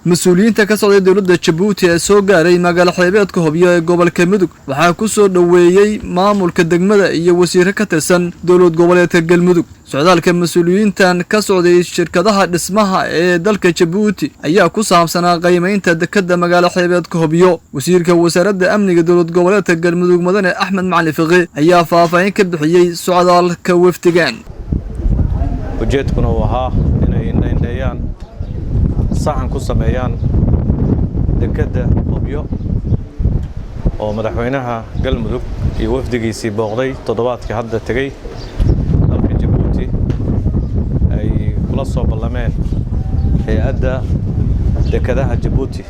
مسؤوليinta ka socday dawladda Djibouti ee soo gaaray magaalo xeebeedka Hobyo ee gobolka Mudug waxa ku soo dhaweeyay maamulka degmada iyo wasiirka ka tirsan dawlad goboleedka Galmudug socdaalka mas'uuliyiintan ka socday shirkadaha dhismaha ee dalka Djibouti ayaa ku saabsanaa qiimeynta dekedda magaalo xeebeedka Hobyo wasiirka wasaaradda amniga dawlad goboleedka Galmudug Madane Axmed Macalin Fiqi ayaa faahfaahin ka bixiyay socdaalka wafdigan ujeedkuna waxa inay indheeyaan saxan ku sameeyaan dekedda Hobyo oo madaxweynaha Galmudug iyo wafdigiisii booqday toddobaadkii hadda tagay dalka Djibouti ay kula soo ballameen hay'adda dekedaha Djibouti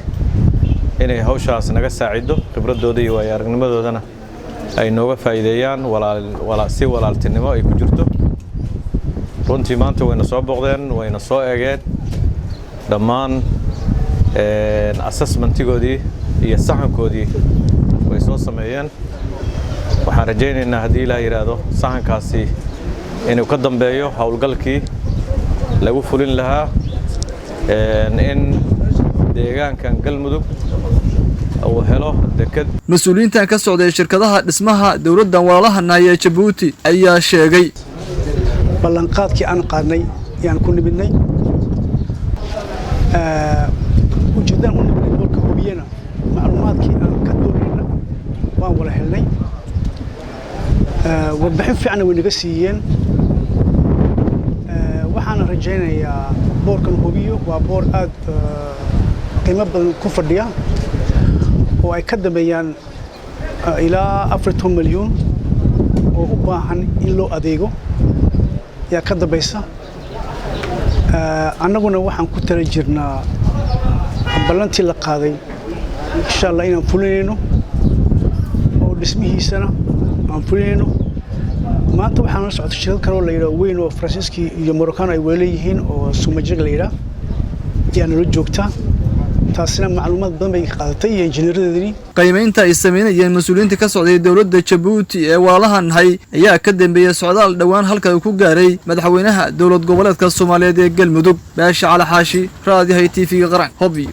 inay hawshaas naga saacido khibradooda iyo aragnimadoodana ay nooga faa'iideeyaan si walaaltinimo ay ku jirto runtii maanta wayna soo booqdeen wayna soo eegeen dhammaan assessmentigoodii iyo saxankoodii way soo sameeyeen waxaan rajaynaynaa haddii Ilaahay yiraahdo saxankaasi inuu ka dambeeyo hawlgalkii lagu fulin lahaa in deegaankan Galmudug uu helo deked mas'uuliyiinta ka socday shirkadaha dhismaha dawladda walaalaha ee Djibouti ayaa sheegay ballanqaadkii aan qaadnay yaan ku nimidnay ujeedaan u nimidnay dalka Hobyana macluumaadkii aan ka doonayna waan wada helnay warbixin fiican way naga siiyeen waxaan rajaynayaa boorkan Hobyo waa boor aad qiimo badan ku fadhiya oo ay ka dambeeyaan ilaa 40 milyan oo u baahan in loo adeego يا كذا بيسا أنا قلنا واحد كتر جرنا بلنتي لقاضي إن شاء الله إنا فلينو أو اسمه سنة عن فلينو ما أنت وحنا نصعد الشغل كانوا ليرا وين وفرانسيسكي يمركان أيوليهين أو سومجر ليرا يعني رجوكتا taasina macluumaad badan bay qaadatay injineeradii qiimeynta ay sameeyeen mas'uuliyiinta ka socday dawladda Djibouti ee walaalahan ayaa ka dambeeyay socdaal dhawaan halka uu ku gaaray madaxweynaha dawlad goboleedka Soomaaliyeed ee Galmudug Baasha Cali Xaashi raadiyaha TV qaran Hobyo